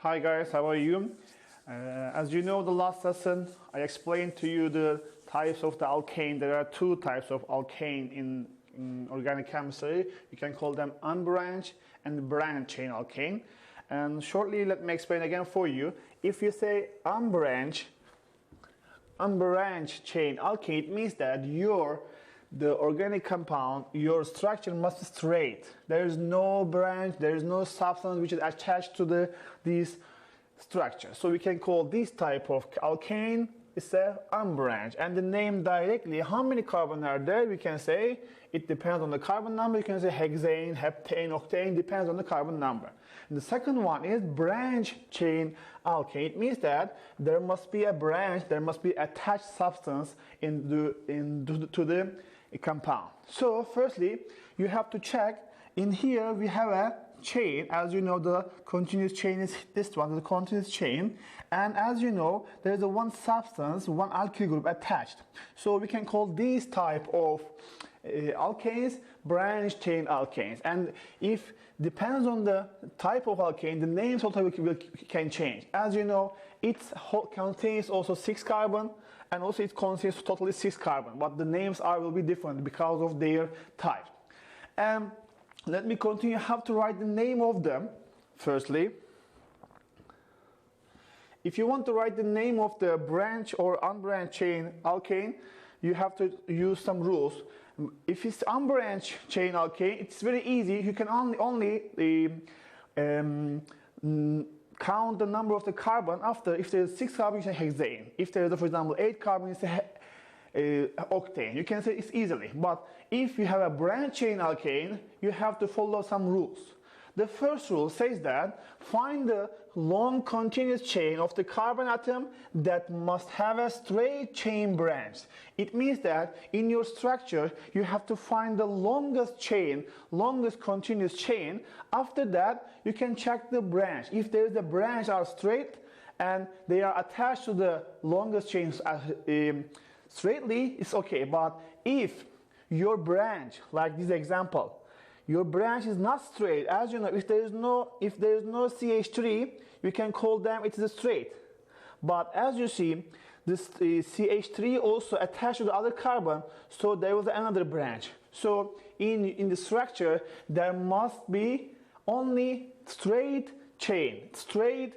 Hi guys, how are you? As you know, the last lesson I explained to you the types of the alkane. There are two types of alkane in organic chemistry. You can call them unbranched and branched chain alkane. And shortly, let me explain again for you. If you say unbranched chain alkane, it means that the organic compound, your structure must be straight. There is no branch, there is no substance which is attached to these structures. So we can call this type of alkane is a unbranched. And the name directly, how many carbon are there? We can say it depends on the carbon number. You can say hexane, heptane, octane, depends on the carbon number. And the second one is branch chain alkane. It means that there must be a branch, there must be attached substance to the compound. So firstly, you have to check. In here we have a chain. As you know, the continuous chain is this one, the continuous chain. And as you know, there is one substance, one alkyl group attached. So we can call these type of alkanes branch chain alkanes. And if depends on the type of alkane, the names also can change. As you know, it contains also 6 carbon, and also it contains totally 6 carbon. But the names will be different because of their type. Let me continue. I have to write the name of them. Firstly, if you want to write the name of the branch or unbranched chain alkane, you have to use some rules. If it's unbranched chain alkane, it's very easy. You can only count the number of the carbon after. If there is 6 carbon, you say hexane. If there is, for example, 8 carbon, you say octane. You can say it easily. But if you have a branch chain alkane, you have to follow some rules. The first rule says that find the long continuous chain of the carbon atom that must have a straight chain branch. It means that in your structure you have to find the longest chain, longest continuous chain. After that you can check the branch. If there is a branch are straight and they are attached to the longest chains straightly, it's okay. But if your branch, like this example, your branch is not straight, as you know, if there is no CH3, you can call them it is straight. But as you see, this CH3 also attached to the other carbon, so there was another branch. So in the structure, there must be only straight chain, straight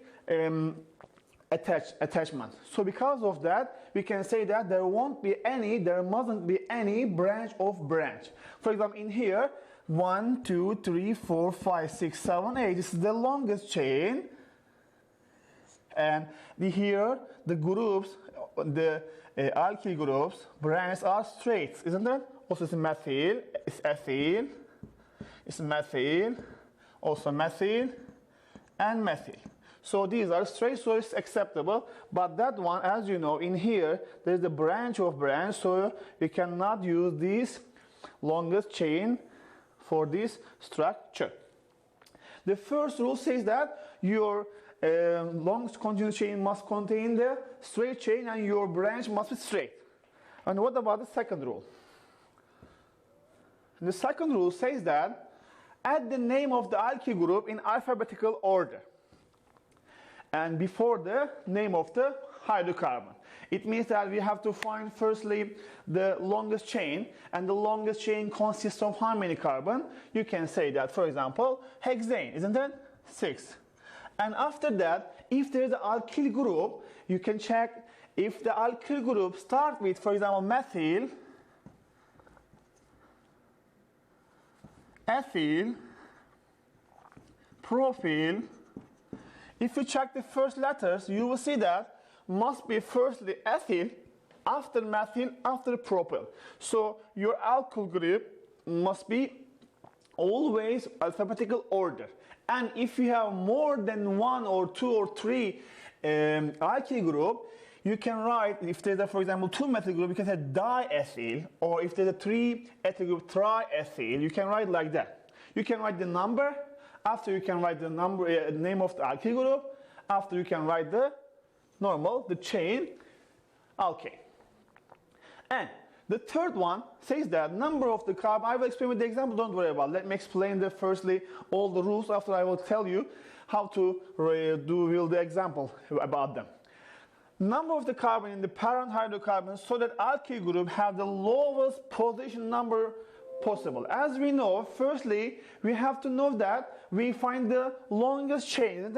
attachment. So because of that, we can say that there mustn't be any branch of branch. For example, in here, 1, 2, 3, 4, 5, 6, 7, 8. This is the longest chain. And here, the groups, the alkyl groups, branches are straight, isn't it? Also, it's methyl, it's ethyl, it's methyl, also methyl, and methyl. So these are straight, so it's acceptable. But that one, as you know, in here, there's the branch of branch, so we cannot use this longest chain for this structure. The first rule says that your longest continuous chain must contain the straight chain and your branch must be straight. And what about the second rule? The second rule says that add the name of the alkyl group in alphabetical order and before the name of the hydrocarbon. It means that we have to find firstly the longest chain, and the longest chain consists of how many carbon? You can say that, for example, hexane, isn't it? 6. And after that, if there is an alkyl group, you can check if the alkyl group start with, for example, methyl, ethyl, propyl. If you check the first letters, you will see that must be firstly ethyl, after methyl, after propyl. So your alkyl group must be always alphabetical order. And if you have more than 1 or 2 or 3 alkyl group, you can write, if there's a, for example, 2 methyl group, you can say diethyl, or if there's a 3 ethyl group, triethyl, you can write like that. You can write the number. After you can write the name of the alkyl group. After you can write the chain alkane. And the third one says that number of the carbon. I will explain with the example. Don't worry about it. Let me explain firstly all the rules. After I will tell you how to build the example about them. Number of the carbon in the parent hydrocarbon so that alkyl group have the lowest position number possible. As we know, firstly, we have to know that we find the longest chain.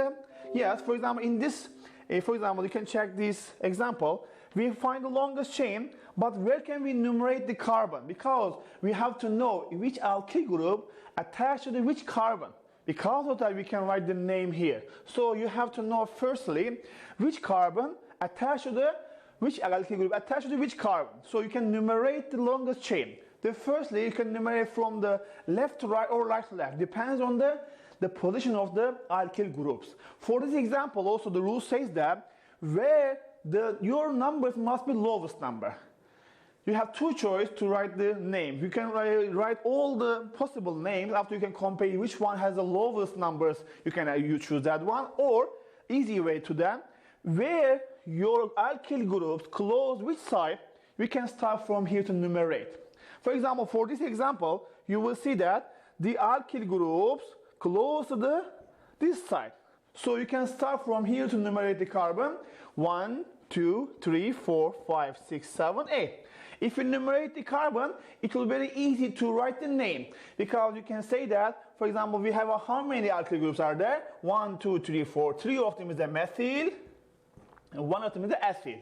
Yes, for example, in this, you can check this example. We find the longest chain, but where can we enumerate the carbon? Because we have to know which alkyl group attached to the which carbon. Because of that, we can write the name here. So you have to know firstly which carbon attached to the which alkyl group attached to the which carbon. So you can enumerate the longest chain. Firstly, you can enumerate from the left to right or right to left. Depends on the position of the alkyl groups. For this example, also the rule says that where your numbers must be lowest number. You have two choices to write the name. You can write all the possible names. After you can compare which one has the lowest numbers. You choose that one. Or easy way to that, where your alkyl groups close which side, we can start from here to enumerate. For example, for this example, you will see that the alkyl groups close to this side. So you can start from here to enumerate the carbon. 1, 2, 3, 4, 5, 6, 7, 8. If you enumerate the carbon, it will be very easy to write the name. Because you can say that, for example, we have how many alkyl groups are there? 1, 2, 3, 4. 3 of them is a methyl, and 1 of them is the ethyl.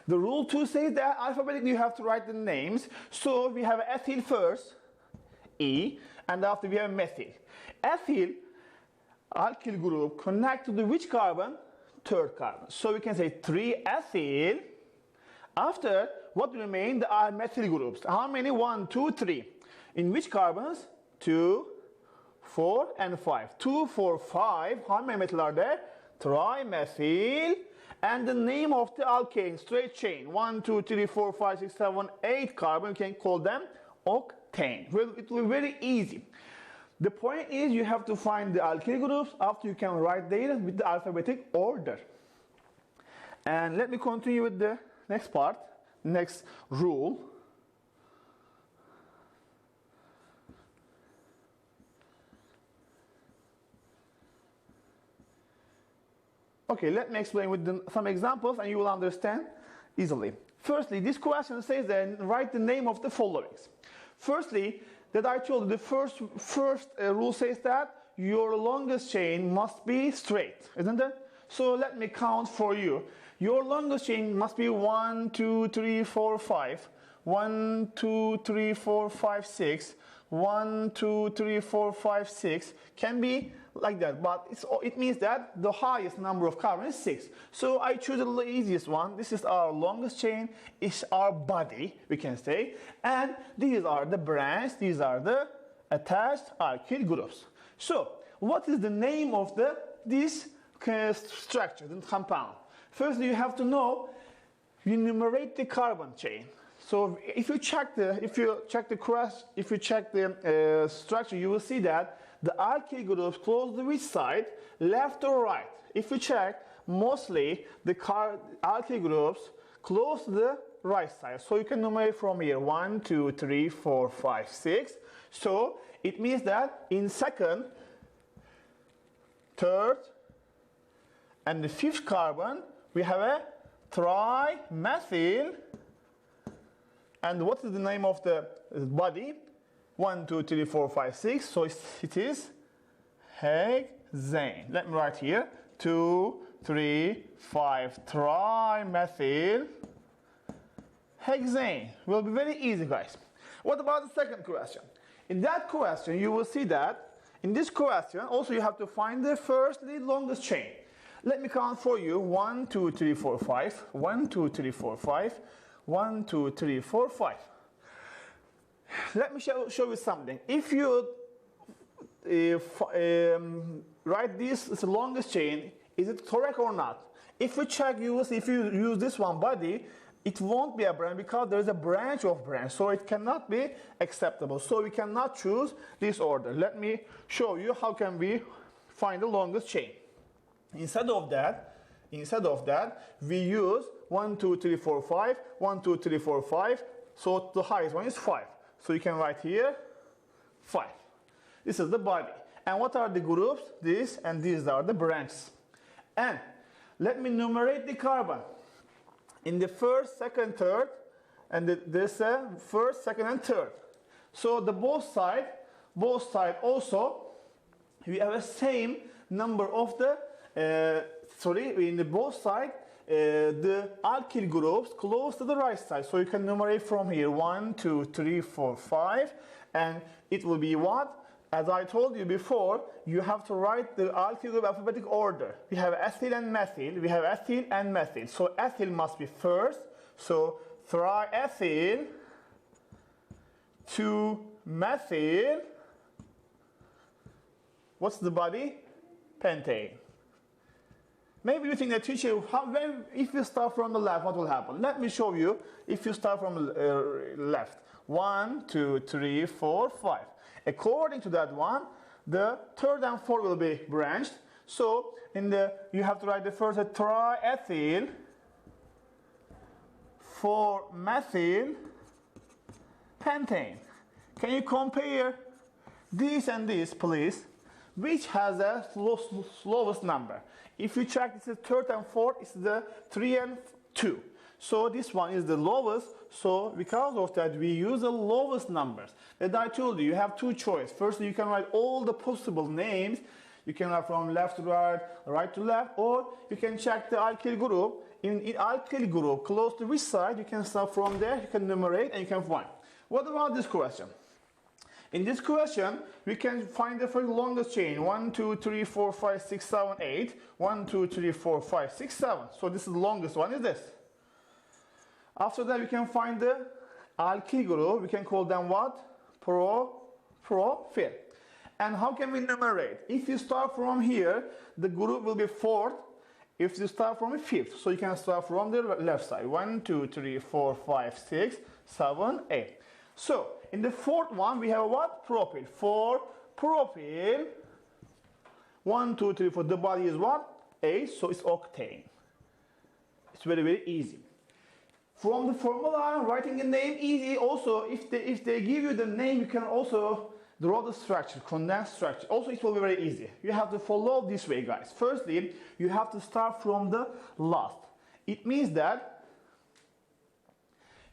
The rule 2 says that alphabetically you have to write the names. So we have ethyl first, E, and after we have methyl. Ethyl alkyl group connect to the which carbon? Third carbon. So we can say 3-ethyl. After, what remain? The methyl groups. How many? 1, 2, 3. In which carbons? 2, 4, and 5. 2, 4, 5. How many methyl are there? Trimethyl. And the name of the alkane, straight chain. 1, 2, 3, 4, 5, 6, 7, 8 carbon. We can call them octane. Well, it will be very easy. The point is you have to find the alkyl groups. After you can write data with the alphabetic order. And let me continue with the next part, next rule. Okay, let me explain with some examples and you will understand easily. Firstly, this question says that write the name of the followings. Firstly, that I told you, the first rule says that your longest chain must be straight, isn't it? So let me count for you. Your longest chain must be 1, 2, 3, 4, 5. 1, 2, 3, 4, 5, 6. 1, 2, 3, 4, 5, 6. Can be like that, but it means that the highest number of carbon is 6. So I choose the easiest one. This is our longest chain. It's our body, we can say. And these are the branches. These are the attached alkyl groups. So what is the name of this structure, the compound? Firstly, you have to know, you enumerate the carbon chain. So if you check the structure, you will see that the alkyl groups close to which side, left or right. If you check, mostly the alkyl groups close to the right side. So you can enumerate from here 1, 2, 3, 4, 5, 6. So it means that in second, third, and the fifth carbon, we have a trimethyl. And what is the name of the body? 1, 2, 3, 4, 5, 6. So it is hexane. Let me write here. 2, 3, 5. Trimethyl hexane. Will be very easy, guys. What about the second question? In that question, you will see that in this question, also you have to find the firstly longest chain. Let me count for you. 1, 2, 3, 4, 5. 1, 2, 3, 4, 5. 1, 2, 3, 4, 5. Let me show you something. If you write this as the longest chain, is it correct or not? If you check, you will see if you use this one body, it won't be a branch because there is a branch of branch, so it cannot be acceptable. So we cannot choose this order. Let me show you how can we find the longest chain. Instead of that, we use 1, 2, 3, 4, 5. 1, 2, 3, 4, 5. So the highest one is 5. So you can write here 5. This is the body. And what are the groups? This and these are the branches. And let me enumerate the carbon. In the first, second, third, and this first, second, and third. So the both side also, we have the same number of the, in the both side, the alkyl groups close to the right side. So you can enumerate from here 1, 2, 3, 4, 5, and it will be what? As I told you before, you have to write the alkyl group alphabetic order. We have ethyl and methyl. We have ethyl and methyl. So ethyl must be first. So triethyl to methyl. What's the body? Pentane. Maybe you think that teacher, if you start from the left, what will happen? Let me show you. If you start from the left, 1, 2, 3, 4, 5. According to that one, the third and fourth will be branched. So you have to write the first triethyl, 4-methyl pentane. Can you compare this and this, please? Which has the slowest number? If you check, this is third and fourth, it's the 3 and 2. So this one is the lowest. So because of that, we use the lowest numbers. As I told you, you have two choices. First, you can write all the possible names. You can write from left to right, right to left, or you can check the alkyl group. In alkyl group, close to which side, you can start from there, you can enumerate, and you can find. What about this question? In this question, we can find the first longest chain. 1, 2, 3, 4, 5, 6, 7, 8. 1, 2, 3, 4, 5, 6, 7. So this is the longest one, is this. After that, we can find the alkyl group. We can call them what? Propyl. And how can we enumerate? If you start from here, the group will be fourth. If you start from the fifth, so you can start from the left side. 1, 2, 3, 4, 5, 6, 7, 8. So in the fourth one, we have what? Propyl. 4 propyl. 1, 2, 3, 4. The body is what? 8. So it's octane. It's very, very easy. From the formula, writing the name easy. Also, if they give you the name, you can also draw the structure, condensed structure. Also, it will be very easy. You have to follow this way, guys. Firstly, you have to start from the last. It means that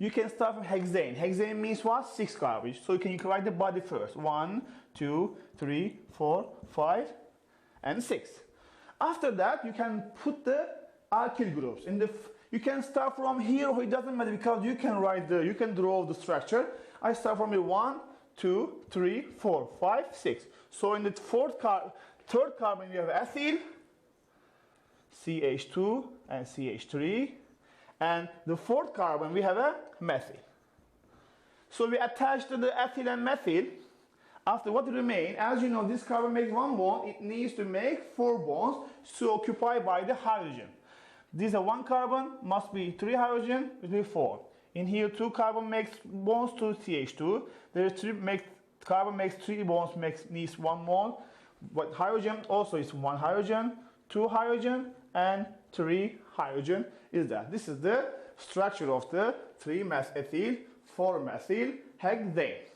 you can start from hexane. Hexane means what? 6 carbons. So you can write the body first. 1, 2, 3, 4, 5, and 6. After that, you can put the alkyl groups in the. You can start from here, or it doesn't matter because you can draw the structure. I start from here 1, 2, 3, 4, 5, 6. So in the third carbon, we have ethyl, CH2 and CH3. And the fourth carbon, we have a methyl. So we attach to the ethyl and methyl. After what remains, as you know, this carbon makes 1 bond. It needs to make 4 bonds, so occupied by the hydrogen. This is 1 carbon, must be 3 hydrogen, it will be 4. In here, 2 carbon makes bonds to CH2. There is carbon makes 3 bonds, needs 1 bond. But hydrogen also is 1 hydrogen, 2 hydrogen, and 3 hydrogen is that. This is the structure of the 3-methyl, 4-methyl hexane.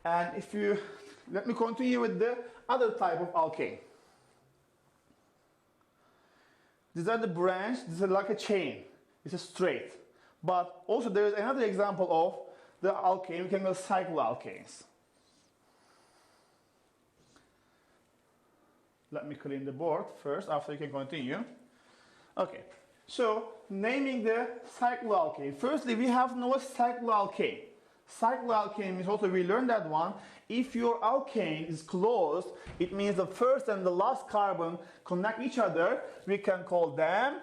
And if you let me continue with the other type of alkane. These are the branch, this is like a chain, it's a straight. But also there is another example of the alkane, we can go cycloalkanes. Let me clean the board first, after you can continue. Okay, so naming the cycloalkane. Firstly, we have to know what cycloalkane. Cycloalkane means also, we learned that one. If your alkane is closed, it means the first and the last carbon connect each other. We can call them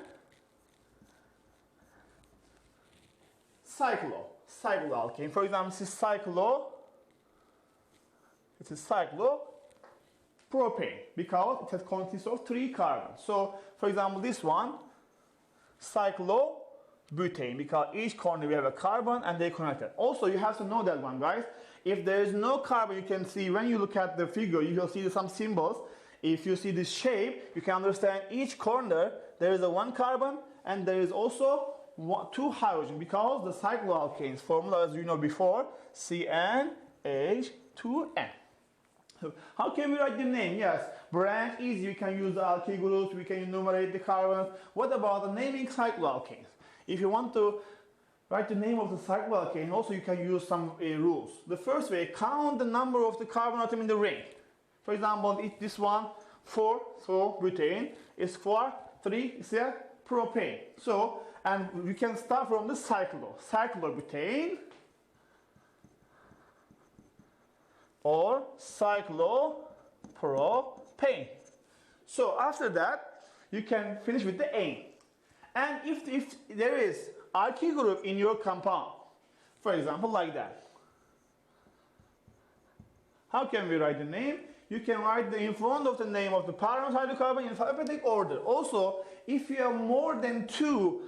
cycloalkane. For example, this is cyclopropane because it consists of 3 carbons. So, for example, this one, cyclobutane, because each corner we have a carbon and they connected. Also, you have to know that one, guys. If there is no carbon, you can see when you look at the figure, you will see some symbols. If you see this shape, you can understand each corner there is a 1 carbon and there is also 2 hydrogen, because the cycloalkanes formula, as you know before, CnH2n. How can we write the name? Yes, branch easy. We can use the alkyl groups. We can enumerate the carbons. What about the naming cycloalkanes? If you want to write the name of the cycloalkane, also you can use some rules. The first way, count the number of the carbon atom in the ring. For example, if this one 4, so butane is 4, 3 is a propane. So, and you can start from the cyclobutane or cyclopropane. So after that, you can finish with the aim. And if there is alkyl group in your compound, for example, like that, how can we write the name? You can write in front of the name of the parent hydrocarbon in alphabetic order. Also, if you have more than 2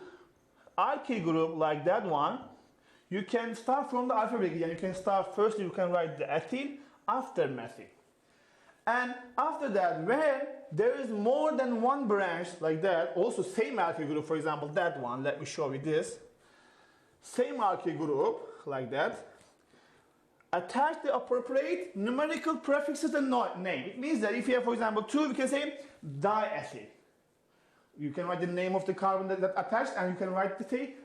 alkyl group like that one, you can start from the alphabet. You can start first, you can write the ethyl after methyl. And after that, when there is more than 1 branch like that, also same alkyl group, for example, that one, let me show you this. Same alkyl group like that. Attach the appropriate numerical prefixes and name. It means that if you have, for example, 2, we can say diethyl. You can write the name of the carbon that attached, and you can write the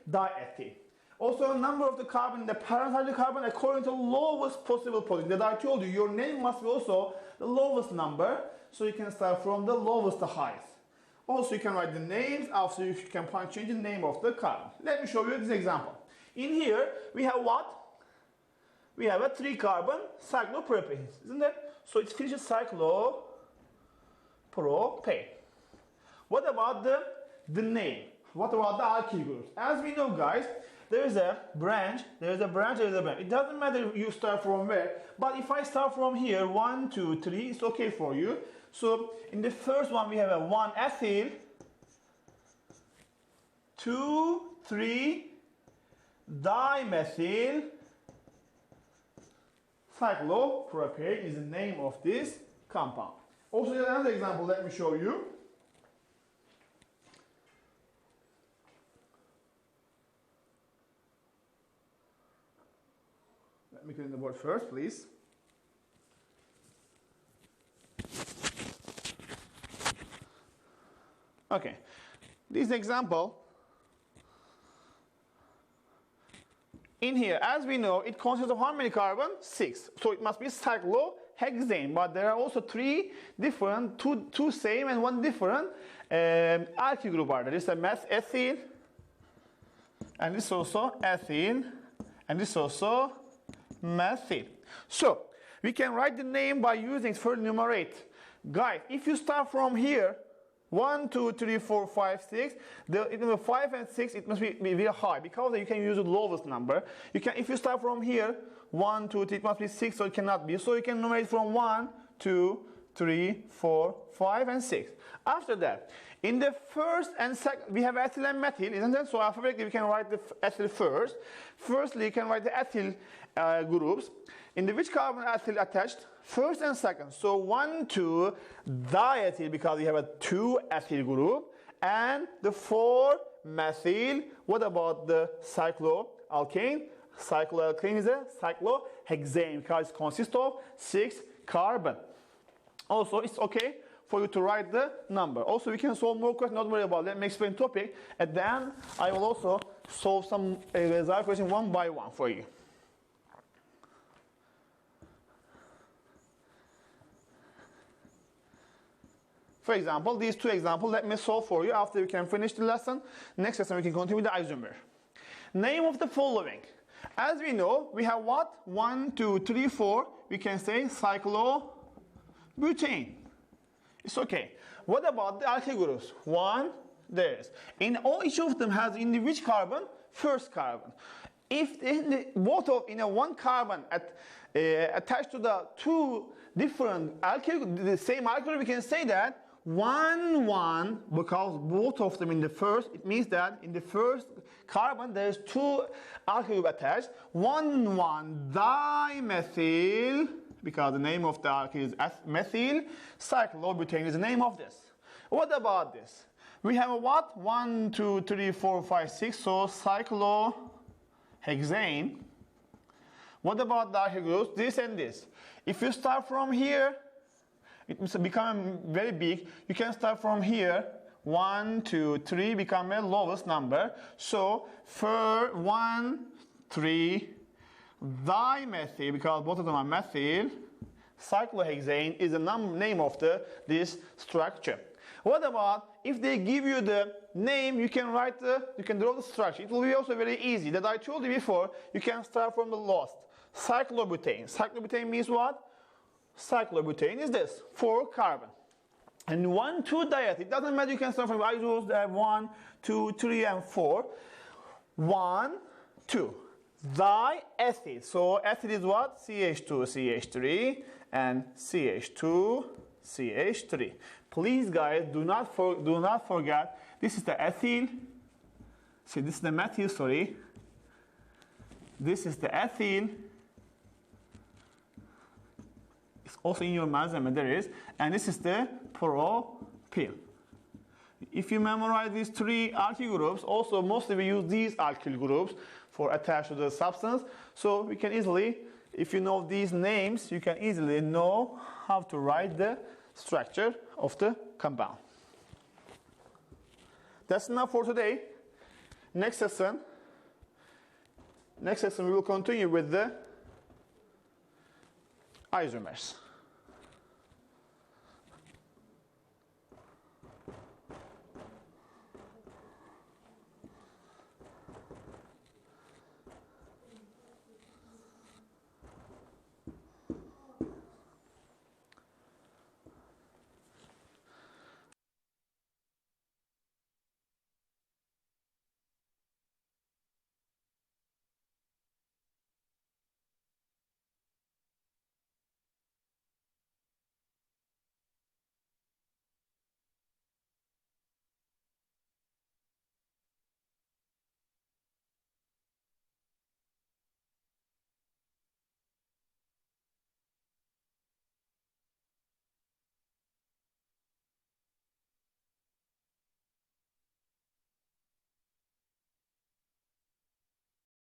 diethyl. Also, a number of the carbon in the parent hydrocarbon according to the lowest possible position. That I told you, your name must be also the lowest number, so you can start from the lowest to highest. Also, you can write the names, after you can change the name of the carbon. Let me show you this example. In here, we have what? We have a 3-carbon cyclopropane, isn't it? So it finishes cyclopropane. What about the name? What about the alkyl groups? As we know, guys, there is a branch, there is a branch. It doesn't matter if you start from where, but if I start from here, 1, 2, 3, it's okay for you. So in the first one, we have a 1 ethyl, 2, 3 dimethyl cyclopropane is the name of this compound. Also, another example, let me show you. Let me clean the board first, please. Okay, this example, in here, as we know, it consists of how many carbon? 6. So it must be cyclohexane. But there are also 3 different, two same and 1 different alkyl group are there. This is a ethyl, and this also ethyl, and this also methyl. So we can write the name by using for numerate. Guys, if you start from here, 1, 2, 3, 4, 5, 6. The 5 and 6, it must be very high because you can use the lowest number. You can, if you start from here, 1, 2, 3, it must be 6, so it cannot be. So you can numerate from 1, 2, 3, 4, 5, and 6. After that, in the first and second, we have ethyl and methyl, isn't it? So alphabetically, we can write the ethyl first. Firstly, you can write the ethyl groups. In the which carbon ethyl attached? First and second. So 1, 2 diethyl because we have a 2 ethyl group, and the 4 methyl. What about the cycloalkane? Cycloalkane is a cyclohexane because it consists of 6 carbon. Also, it's okay for you to write the number. Also, we can solve more questions, not worry about it. Let me explain topic. At the end, I will also solve some Wezari questions one by one for you. For example, these 2 examples, let me solve for you after we can finish the lesson. Next lesson, we can continue with the isomer. Name of the following. As we know, we have what? 1, 2, 3, 4. We can say cyclobutane. It's okay. What about the alkyl groups? 1, there is. In all, each of them has in the which carbon? First carbon. If both of in a 1 carbon attached to the 2 different alkyl, the same alkyl, we can say that 1, 1, because both of them in the first, it means that in the first carbon there's 2 alkyl group attached. 1, 1 dimethyl, because the name of the alkyl is methyl. Cyclobutane is the name of this. What about this? We have a what? 1, 2, 3, 4, 5, 6. So cyclohexane. What about the alkyl groups? This and this. If you start from here, it will become very big. You can start from here. 1, 2, 3 become the lowest number. So for 1, 3, dimethyl, because both of them are methyl, cyclohexane is the name of this structure. What about if they give you the name, you can draw the structure. It will be also very easy. That I told you before, you can start from the lowest. Cyclobutane. Cyclobutane means what? Cyclobutane is this, 4 carbon. And 1, 2 diethyl. It doesn't matter, you can start from isols, they have 1, 2, 3, and 4. 1, 2. Diethyl. So ethyl is what? CH2, CH3, and CH2, CH3. Please guys, do not forget, this is the ethyl. See, this is the methyl, sorry. This is the ethyl. It's also in your measurement, there is. And this is the propyl. If you memorize these 3 alkyl groups, also mostly we use these alkyl groups for attached to the substance. So we can easily, if you know these names, you can easily know how to write the structure of the compound. That's enough for today. Next lesson we will continue with the isomers.